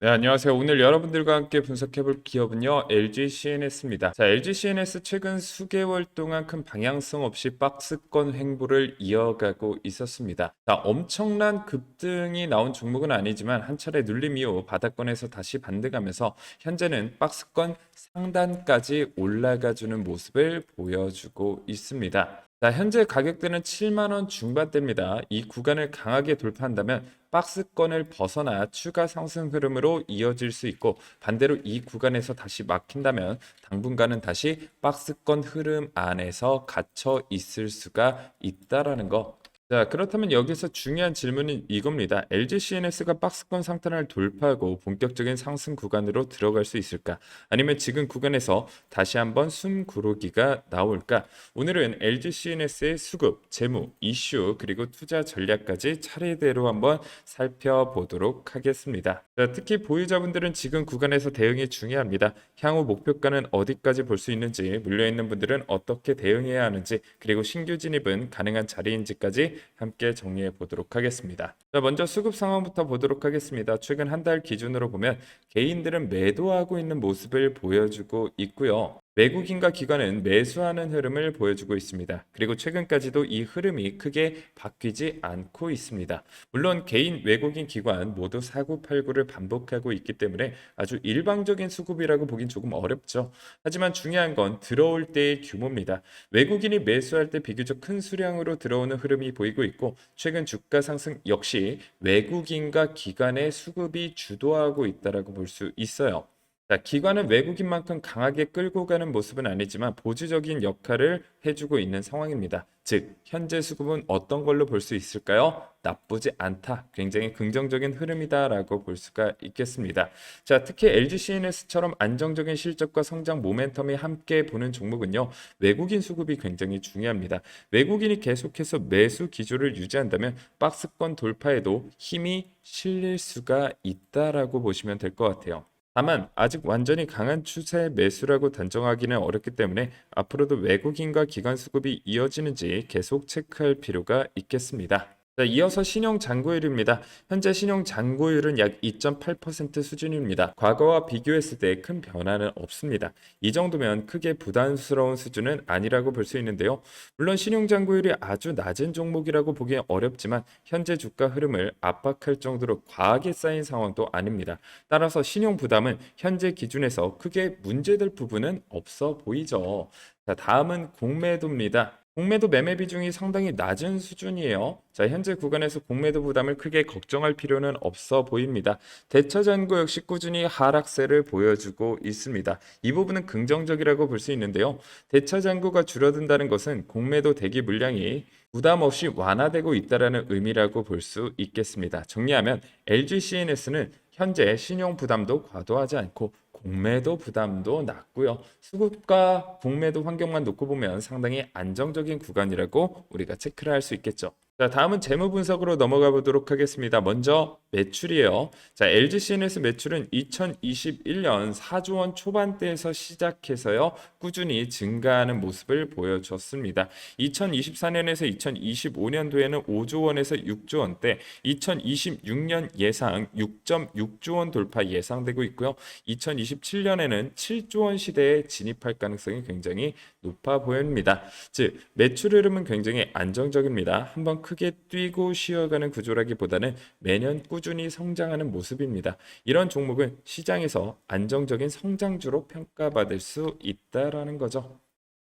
네, 안녕하세요. 오늘 여러분들과 함께 분석해볼 기업은요, LG CNS입니다. 자, LG CNS 최근 수개월 동안 큰 방향성 없이 박스권 횡보를 이어가고 있었습니다. 자, 엄청난 급등이 나온 종목은 아니지만 한 차례 눌림 이후 바닥권에서 다시 반등하면서 현재는 박스권 상단까지 올라가주는 모습을 보여주고 있습니다. 자, 현재 가격대는 7만 원 중반대입니다. 이 구간을 강하게 돌파한다면 박스권을 벗어나 추가 상승 흐름으로 이어질 수 있고, 반대로 이 구간에서 다시 막힌다면 당분간은 다시 박스권 흐름 안에서 갇혀 있을 수가 있다라는 거. 자, 그렇다면 여기서 중요한 질문은 이겁니다. LG CNS가 박스권 상단을 돌파하고 본격적인 상승 구간으로 들어갈 수 있을까? 아니면 지금 구간에서 다시 한번 숨 고르기가 나올까? 오늘은 LG CNS의 수급, 재무, 이슈, 그리고 투자 전략까지 차례대로 한번 살펴보도록 하겠습니다. 자, 특히 보유자분들은 지금 구간에서 대응이 중요합니다. 향후 목표가는 어디까지 볼 수 있는지, 물려있는 분들은 어떻게 대응해야 하는지, 그리고 신규 진입은 가능한 자리인지까지 함께 정리해 보도록 하겠습니다. 자, 먼저 수급 상황부터 보도록 하겠습니다. 최근 한 달 기준으로 보면 개인들은 매도하고 있는 모습을 보여주고 있고요. 외국인과 기관은 매수하는 흐름을 보여주고 있습니다. 그리고 최근까지도 이 흐름이 크게 바뀌지 않고 있습니다. 물론 개인, 외국인, 기관 모두 사고팔고를 반복하고 있기 때문에 아주 일방적인 수급이라고 보긴 조금 어렵죠. 하지만 중요한 건 들어올 때의 규모입니다. 외국인이 매수할 때 비교적 큰 수량으로 들어오는 흐름이 보이고 있고, 최근 주가 상승 역시 외국인과 기관의 수급이 주도하고 있다라고 볼 수 있어요. 자, 기관은 외국인만큼 강하게 끌고 가는 모습은 아니지만 보수적인 역할을 해주고 있는 상황입니다. 즉, 현재 수급은 어떤 걸로 볼 수 있을까요? 나쁘지 않다. 굉장히 긍정적인 흐름이다라고 볼 수가 있겠습니다. 자, 특히 LG CNS처럼 안정적인 실적과 성장 모멘텀이 함께 보는 종목은요, 외국인 수급이 굉장히 중요합니다. 외국인이 계속해서 매수 기조를 유지한다면 박스권 돌파에도 힘이 실릴 수가 있다라고 보시면 될 것 같아요. 다만 아직 완전히 강한 추세 매수라고 단정하기는 어렵기 때문에 앞으로도 외국인과 기관 수급이 이어지는지 계속 체크할 필요가 있겠습니다. 자, 이어서 신용 잔고율입니다. 현재 신용 잔고율은 약 2.8% 수준입니다. 과거와 비교했을 때 큰 변화는 없습니다. 이 정도면 크게 부담스러운 수준은 아니라고 볼 수 있는데요. 물론 신용 잔고율이 아주 낮은 종목이라고 보기엔 어렵지만 현재 주가 흐름을 압박할 정도로 과하게 쌓인 상황도 아닙니다. 따라서 신용 부담은 현재 기준에서 크게 문제될 부분은 없어 보이죠. 자, 다음은 공매도입니다. 공매도 매매 비중이 상당히 낮은 수준이에요. 자, 현재 구간에서 공매도 부담을 크게 걱정할 필요는 없어 보입니다. 대처 잔고 역시 꾸준히 하락세를 보여주고 있습니다. 이 부분은 긍정적이라고 볼 수 있는데요. 대처 잔고가 줄어든다는 것은 공매도 대기 물량이 부담 없이 완화되고 있다는 의미라고 볼 수 있겠습니다. 정리하면 LG CNS는 현재 신용 부담도 과도하지 않고 공매도 부담도 낮고요. 수급과 공매도 환경만 놓고 보면 상당히 안정적인 구간이라고 우리가 체크를 할 수 있겠죠. 자, 다음은 재무 분석으로 넘어가 보도록 하겠습니다. 먼저 매출이에요. 자, LG CNS 매출은 2021년 4조 원 초반대에서 시작해서요, 꾸준히 증가하는 모습을 보여줬습니다. 2024년에서 2025년도에는 5조 원에서 6조 원대, 2026년 예상 6.6조 원 돌파 예상되고 있고요. 2027년에는 7조 원 시대에 진입할 가능성이 굉장히 높아 보입니다. 즉, 매출 흐름은 굉장히 안정적입니다. 한번 크게 뛰고 쉬어가는 구조라기보다는 매년 꾸준히 성장하는 모습입니다. 이런 종목은 시장에서 안정적인 성장주로 평가받을 수 있다라는 거죠.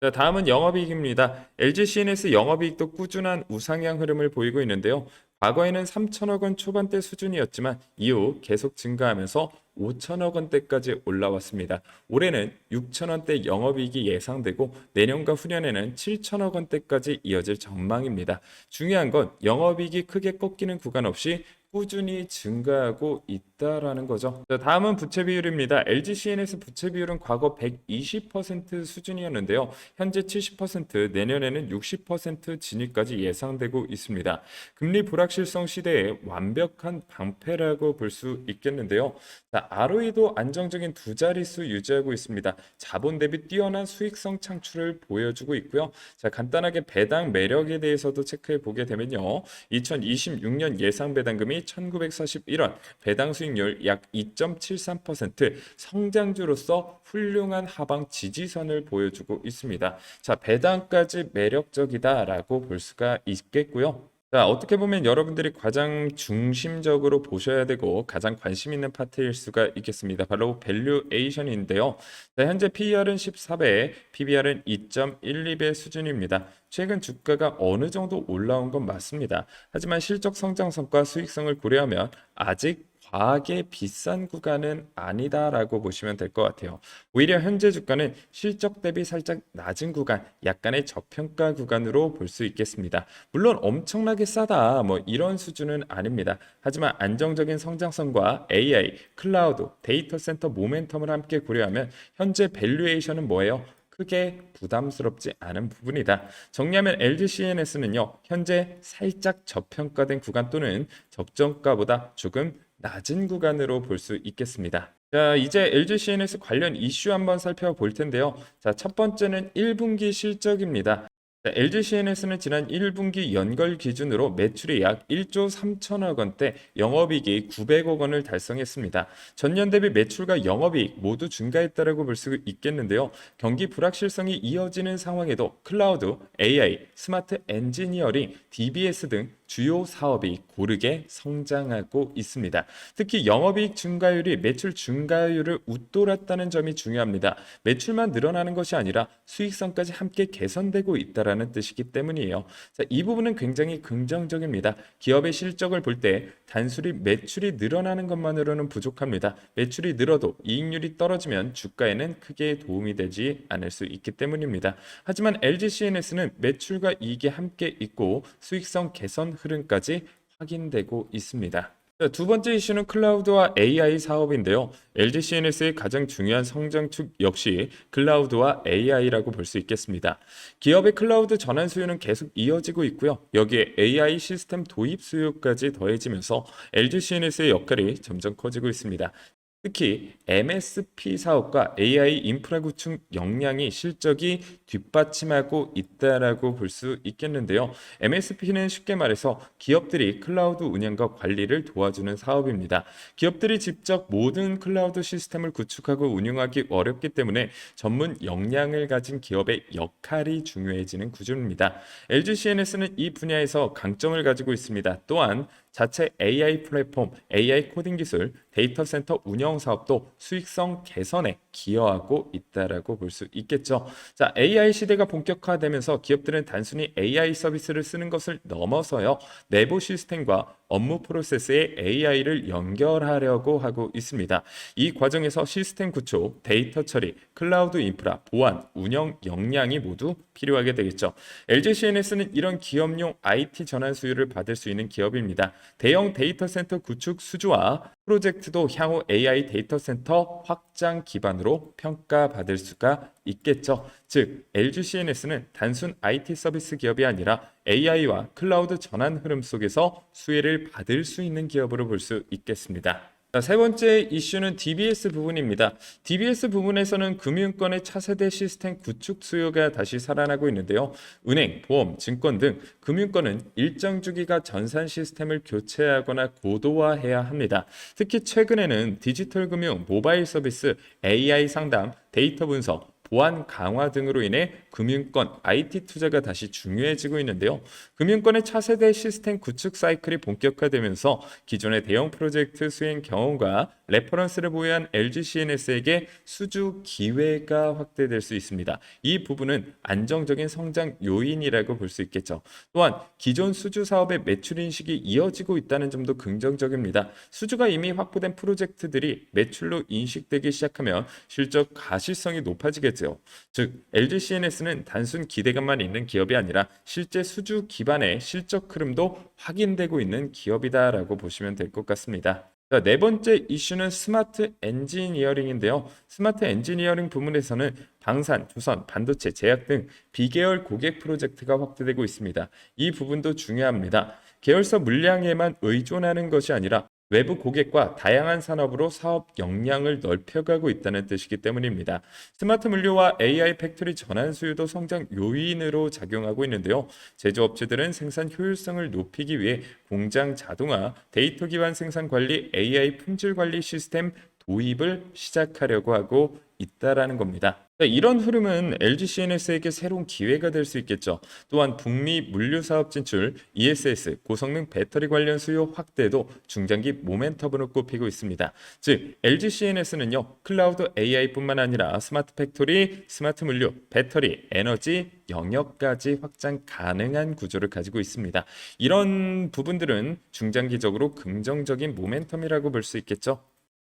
자, 다음은 영업이익입니다. LG CNS 영업이익도 꾸준한 우상향 흐름을 보이고 있는데요. 과거에는 3천억 원 초반대 수준이었지만 이후 계속 증가하면서 5천억 원대까지 올라왔습니다. 올해는 6천 원대 영업이익이 예상되고 내년과 후년에는 7천억 원대까지 이어질 전망입니다. 중요한 건 영업이익이 크게 꺾이는 구간 없이 꾸준히 증가하고 있다라는 거죠. 자, 다음은 부채 비율입니다. LG CNS 부채 비율은 과거 120% 수준이었는데요. 현재 70%, 내년에는 60% 진입까지 예상되고 있습니다. 금리 불확실성 시대에 완벽한 방패라고 볼 수 있겠는데요. 자, ROE도 안정적인 두 자릿수 유지하고 있습니다. 자본 대비 뛰어난 수익성 창출을 보여주고 있고요. 자, 간단하게 배당 매력에 대해서도 체크해 보게 되면요. 2026년 예상 배당금이 EPS 1941원, 배당 수익률 약 2.73%, 성장주로서 훌륭한 하방 지지선을 보여주고 있습니다. 자, 배당까지 매력적이다라고 볼 수가 있겠고요. 자, 어떻게 보면 여러분들이 가장 중심적으로 보셔야 되고 가장 관심 있는 파트일 수가 있겠습니다. 바로 밸류에이션인데요. 자, 현재 PER은 14배, PBR은 2.12배 수준입니다. 최근 주가가 어느 정도 올라온 건 맞습니다. 하지만 실적 성장성과 수익성을 고려하면 아직 과하게 비싼 구간은 아니다라고 보시면 될 것 같아요. 오히려 현재 주가는 실적 대비 살짝 낮은 구간, 약간의 저평가 구간으로 볼 수 있겠습니다. 물론 엄청나게 싸다 뭐 이런 수준은 아닙니다. 하지만 안정적인 성장성과 AI, 클라우드, 데이터 센터 모멘텀을 함께 고려하면 현재 밸류에이션은 뭐예요? 크게 부담스럽지 않은 부분이다. 정리하면 LG CNS는요, 현재 살짝 저평가된 구간 또는 적정가보다 조금 낮은 구간으로 볼 수 있겠습니다. 자, 이제 LG CNS 관련 이슈 한번 살펴볼 텐데요. 자, 첫 번째는 1분기 실적입니다. LG CNS는 지난 1분기 연결 기준으로 매출이 약 1조 3천억 원대, 영업이익이 900억 원을 달성했습니다. 전년 대비 매출과 영업이익 모두 증가했다라고 볼 수 있겠는데요. 경기 불확실성이 이어지는 상황에도 클라우드, AI, 스마트 엔지니어링, DBS 등 주요 사업이 고르게 성장하고 있습니다. 특히 영업이익 증가율이 매출 증가율을 웃돌았다는 점이 중요합니다. 매출만 늘어나는 것이 아니라 수익성까지 함께 개선되고 있다는 뜻이기 때문이에요. 자, 이 부분은 굉장히 긍정적입니다. 기업의 실적을 볼 때 단순히 매출이 늘어나는 것만으로는 부족합니다. 매출이 늘어도 이익률이 떨어지면 주가에는 크게 도움이 되지 않을 수 있기 때문입니다. 하지만 LG CNS는 매출과 이익이 함께 있고 수익성 개선 흐름까지 확인되고 있습니다. 두 번째 이슈는 클라우드와 AI 사업인데요. LG CNS의 가장 중요한 성장축 역시 클라우드와 AI라고 볼 수 있겠습니다. 기업의 클라우드 전환 수요는 계속 이어지고 있고요. 여기에 AI 시스템 도입 수요까지 더해지면서 LG CNS의 역할이 점점 커지고 있습니다. 특히 MSP 사업과 AI 인프라 구축 역량이 실적이 뒷받침하고 있다라고 볼 수 있겠는데요. MSP는 쉽게 말해서 기업들이 클라우드 운영과 관리를 도와주는 사업입니다. 기업들이 직접 모든 클라우드 시스템을 구축하고 운영하기 어렵기 때문에 전문 역량을 가진 기업의 역할이 중요해지는 구조입니다. LG CNS는 이 분야에서 강점을 가지고 있습니다. 또한 자체 AI 플랫폼, AI 코딩 기술, 데이터 센터 운영 사업도 수익성 개선에 기여하고 있다라고 볼 수 있겠죠. 자, AI 시대가 본격화되면서 기업들은 단순히 AI 서비스를 쓰는 것을 넘어서요, 내부 시스템과 업무 프로세스에 AI를 연결하려고 하고 있습니다. 이 과정에서 시스템 구축, 데이터 처리, 클라우드 인프라, 보안, 운영 역량이 모두 필요하게 되겠죠. LG CNS는 이런 기업용 IT 전환 수요를 받을 수 있는 기업입니다. 대형 데이터 센터 구축 수주와 프로젝트도 향후 AI 데이터 센터 확장 기반으로 평가받을 수가 있겠죠. 즉, LG CNS는 단순 IT 서비스 기업이 아니라 AI와 클라우드 전환 흐름 속에서 수혜를 받을 수 있는 기업으로 볼 수 있겠습니다. 자, 세 번째 이슈는 DBS 부분입니다. DBS 부분에서는 금융권의 차세대 시스템 구축 수요가 다시 살아나고 있는데요. 은행, 보험, 증권 등 금융권은 일정 주기가 전산 시스템을 교체하거나 고도화해야 합니다. 특히 최근에는 디지털 금융, 모바일 서비스, AI 상담, 데이터 분석, 보안 강화 등으로 인해 금융권 IT 투자가 다시 중요해지고 있는데요. 금융권의 차세대 시스템 구축 사이클이 본격화되면서 기존의 대형 프로젝트 수행 경험과 레퍼런스를 보유한 LG CNS에게 수주 기회가 확대될 수 있습니다. 이 부분은 안정적인 성장 요인이라고 볼 수 있겠죠. 또한 기존 수주 사업의 매출 인식이 이어지고 있다는 점도 긍정적입니다. 수주가 이미 확보된 프로젝트들이 매출로 인식되기 시작하면 실적 가시성이 높아지겠죠. 즉, LG CNS는 단순 기대감만 있는 기업이 아니라 실제 수주 기반의 실적 흐름도 확인되고 있는 기업이다라고 보시면 될 것 같습니다. 자, 네 번째 이슈는 스마트 엔지니어링인데요. 스마트 엔지니어링 부문에서는 방산, 조선, 반도체, 제약 등 비계열 고객 프로젝트가 확대되고 있습니다. 이 부분도 중요합니다. 계열사 물량에만 의존하는 것이 아니라 외부 고객과 다양한 산업으로 사업 역량을 넓혀가고 있다는 뜻이기 때문입니다. 스마트 물류와 AI 팩토리 전환 수요도 성장 요인으로 작용하고 있는데요. 제조업체들은 생산 효율성을 높이기 위해 공장 자동화, 데이터 기반 생산 관리, AI 품질 관리 시스템 도입을 시작하려고 하고 있다라는 겁니다. 이런 흐름은 LG CNS에게 새로운 기회가 될 수 있겠죠. 또한 북미 물류 사업 진출, ESS, 고성능 배터리 관련 수요 확대도 중장기 모멘텀으로 꼽히고 있습니다. 즉, LG CNS는요, 클라우드 AI뿐만 아니라 스마트 팩토리, 스마트 물류, 배터리, 에너지 영역까지 확장 가능한 구조를 가지고 있습니다. 이런 부분들은 중장기적으로 긍정적인 모멘텀이라고 볼 수 있겠죠.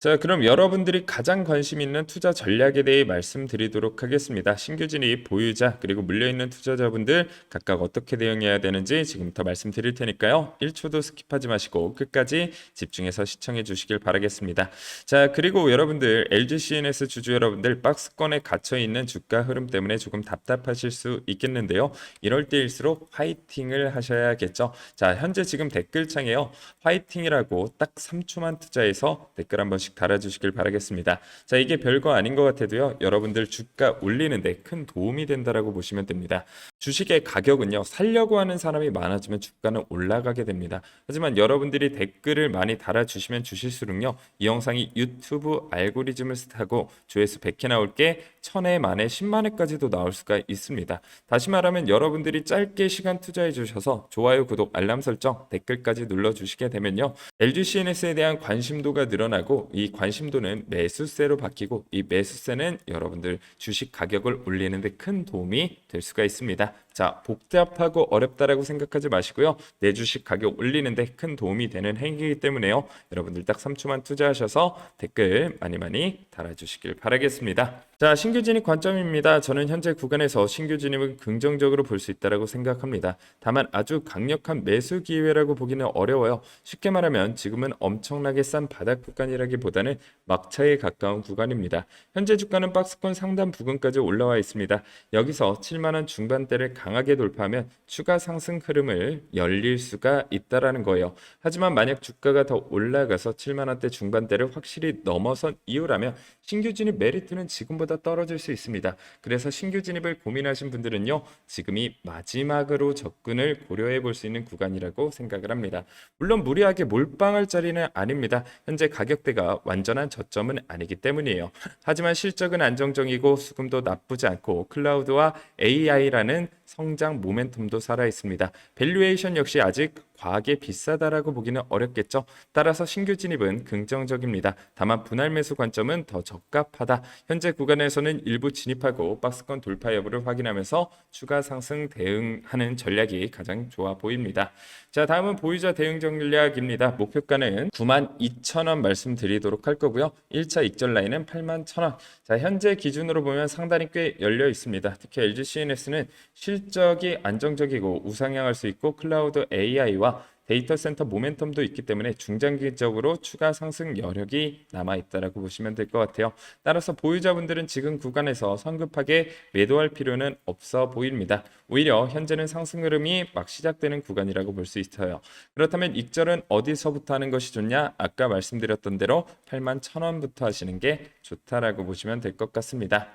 자, 그럼 여러분들이 가장 관심 있는 투자 전략에 대해 말씀드리도록 하겠습니다. 신규 진입, 보유자, 그리고 물려있는 투자자분들 각각 어떻게 대응해야 되는지 지금부터 말씀드릴 테니까요. 1초도 스킵하지 마시고 끝까지 집중해서 시청해 주시길 바라겠습니다. 자, 그리고 여러분들 LG CNS 주주 여러분들 박스권에 갇혀 있는 주가 흐름 때문에 조금 답답하실 수 있겠는데요. 이럴 때일수록 화이팅을 하셔야겠죠. 자, 현재 지금 댓글창에요. 화이팅이라고 딱 3초만 투자해서 댓글 한 번씩 달아주시길 바라겠습니다. 자, 이게 별거 아닌 것 같아도요. 여러분들 주가 올리는데 큰 도움이 된다라고 보시면 됩니다. 주식의 가격은요. 살려고 하는 사람이 많아지면 주가는 올라가게 됩니다. 하지만 여러분들이 댓글을 많이 달아주시면 주실수록요. 이 영상이 유튜브 알고리즘을 타고 조회수 100회 나올 게 1000회 만에 10만회까지도 나올 수가 있습니다. 다시 말하면 여러분들이 짧게 시간 투자해 주셔서 좋아요, 구독, 알람 설정, 댓글까지 눌러주시게 되면요. LG CNS에 대한 관심도가 늘어나고 이 관심도는 매수세로 바뀌고 이 매수세는 여러분들 주식 가격을 올리는 데 큰 도움이 될 수가 있습니다. 자, 복잡하고 어렵다라고 생각하지 마시고요. 내 주식 가격 올리는 데 큰 도움이 되는 행위이기 때문에요. 여러분들 딱 3초만 투자하셔서 댓글 많이 달아주시길 바라겠습니다. 자, 신규 진입 관점입니다. 저는 현재 구간에서 신규 진입은 긍정적으로 볼 수 있다고 생각합니다. 다만 아주 강력한 매수 기회라고 보기는 어려워요. 쉽게 말하면 지금은 엄청나게 싼 바닥 구간이라기보다는 막차에 가까운 구간입니다. 현재 주가는 박스권 상단 부근까지 올라와 있습니다. 여기서 7만원 중반대를 강하게 돌파하면 추가 상승 흐름을 열릴 수가 있다라는 거예요. 하지만 만약 주가가 더 올라가서 7만원대 중반대를 확실히 넘어선 이유라면 신규 진입 메리트는 지금보다 떨어질 수 있습니다. 그래서 신규 진입을 고민하신 분들은요, 지금이 마지막으로 접근을 고려해 볼 수 있는 구간이라고 생각을 합니다. 물론 무리하게 몰빵할 자리는 아닙니다. 현재 가격대가 완전한 저점은 아니기 때문이에요. 하지만 실적은 안정적이고 수급도 나쁘지 않고 클라우드와 AI라는 성장 모멘텀도 살아 있습니다. 밸류에이션 역시 아직 과하게 비싸다라고 보기는 어렵겠죠. 따라서 신규 진입은 긍정적입니다. 다만 분할 매수 관점은 더 적합하다. 현재 구간에서는 일부 진입하고 박스권 돌파 여부를 확인하면서 추가 상승 대응하는 전략이 가장 좋아 보입니다. 자, 다음은 보유자 대응 전략입니다. 목표가는 92,000원 말씀드리도록 할 거고요. 1차 익절 라인은 81,000원. 자, 현재 기준으로 보면 상단이 꽤 열려 있습니다. 특히 LG CNS는 실적이 안정적이고 우상향할 수 있고 클라우드 AI와 데이터 센터 모멘텀도 있기 때문에 중장기적으로 추가 상승 여력이 남아있다라고 보시면 될 것 같아요. 따라서 보유자분들은 지금 구간에서 성급하게 매도할 필요는 없어 보입니다. 오히려 현재는 상승 흐름이 막 시작되는 구간이라고 볼 수 있어요. 그렇다면 익절은 어디서부터 하는 것이 좋냐? 아까 말씀드렸던 대로 81,000원부터 하시는 게 좋다라고 보시면 될 것 같습니다.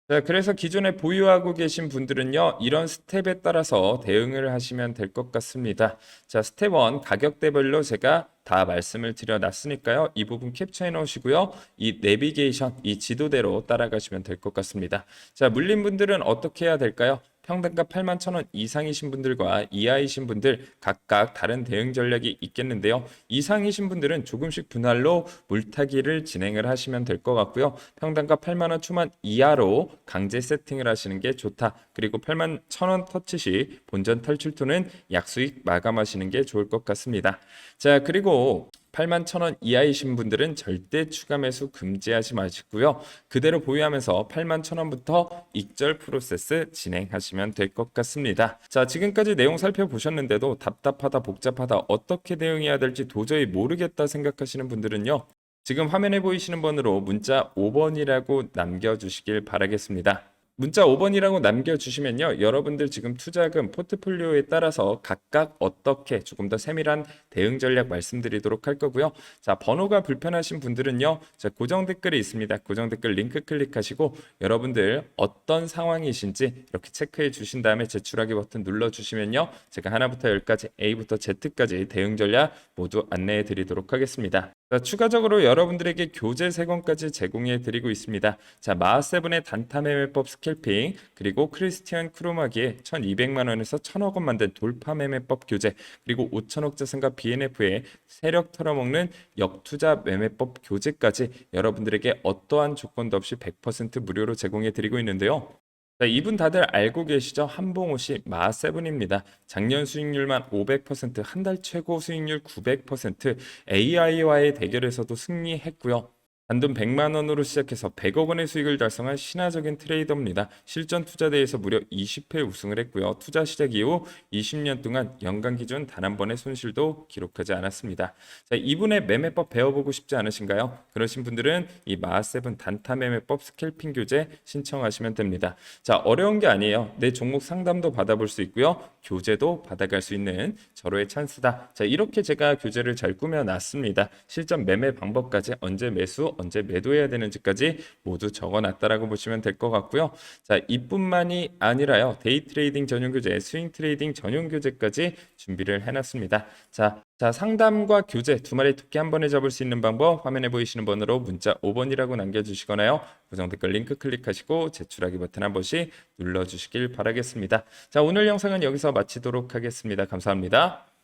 자, 그래서 기존에 보유하고 계신 분들은요, 이런 스텝에 따라서 대응을 하시면 될 것 같습니다. 자, 스텝 1 가격대별로 제가 다 말씀을 드려놨으니까요. 이 부분 캡처해 놓으시고요. 이 내비게이션, 이 지도대로 따라가시면 될 것 같습니다. 자, 물린 분들은 어떻게 해야 될까요? 평단가 81,000원 이상이신 분들과 이하이신 분들 각각 다른 대응 전략이 있겠는데요. 이상이신 분들은 조금씩 분할로 물타기를 진행을 하시면 될 것 같고요. 평단가 8만원 초반 이하로 강제 세팅을 하시는 게 좋다. 그리고 81,000원 터치 시 본전 탈출토는 약수익 마감하시는 게 좋을 것 같습니다. 자, 그리고 81,000원 이하이신 분들은 절대 추가 매수 금지하지 마시고요. 그대로 보유하면서 81,000원부터 익절 프로세스 진행하시면 될 것 같습니다. 자, 지금까지 내용 살펴보셨는데도 답답하다, 복잡하다, 어떻게 대응해야 될지 도저히 모르겠다 생각하시는 분들은요. 지금 화면에 보이시는 번호로 문자 5번이라고 남겨주시길 바라겠습니다. 문자 5번이라고 남겨주시면요. 여러분들 지금 투자금 포트폴리오에 따라서 각각 어떻게 조금 더 세밀한 대응 전략 말씀드리도록 할 거고요. 자, 번호가 불편하신 분들은요. 자, 고정 댓글이 있습니다. 고정 댓글 링크 클릭하시고 여러분들 어떤 상황이신지 이렇게 체크해 주신 다음에 제출하기 버튼 눌러주시면요. 제가 하나부터 열까지 A부터 Z까지 대응 전략 모두 안내해 드리도록 하겠습니다. 자, 추가적으로 여러분들에게 교재 3권까지 제공해 드리고 있습니다. 자, 마하세븐의 단타 매매법 스캘핑, 그리고 크리스티안 크로마기의 1200만 원에서 1000억 원 만든 돌파 매매법 교재, 그리고 5천억 자산과 BNF의 세력 털어먹는 역투자 매매법 교재까지 여러분들에게 어떠한 조건도 없이 100% 무료로 제공해 드리고 있는데요. 자, 이분 다들 알고 계시죠? 한봉옷이 마세븐입니다. 작년 수익률만 500%, 한 달 최고 수익률 900%, AI와의 대결에서도 승리했고요. 단돈 100만 원으로 시작해서 100억 원의 수익을 달성한 신화적인 트레이더입니다. 실전 투자대회에서 무려 20회 우승을 했고요. 투자 시작 이후 20년 동안 연간 기준 단 한 번의 손실도 기록하지 않았습니다. 자, 이분의 매매법 배워보고 싶지 않으신가요? 그러신 분들은 이 마하세븐 단타 매매법 스캘핑 교재 신청하시면 됩니다. 자, 어려운 게 아니에요. 내 종목 상담도 받아볼 수 있고요. 교재도 받아갈 수 있는 절호의 찬스다. 자, 이렇게 제가 교재를 잘 꾸며놨습니다. 실전 매매 방법까지 언제 매수, 언제 매도해야 되는지까지 모두 적어놨다라고 보시면 될 것 같고요. 자, 이뿐만이 아니라요. 데이 트레이딩 전용 교재, 스윙 트레이딩 전용 교재까지 준비를 해놨습니다. 자, 상담과 교재 두 마리 토끼 한 번에 잡을 수 있는 방법 화면에 보이시는 번호로 문자 5번이라고 남겨주시거나요. 고정 댓글 링크 클릭하시고 제출하기 버튼 한 번씩 눌러주시길 바라겠습니다. 자, 오늘 영상은 여기서 마치도록 하겠습니다. 감사합니다.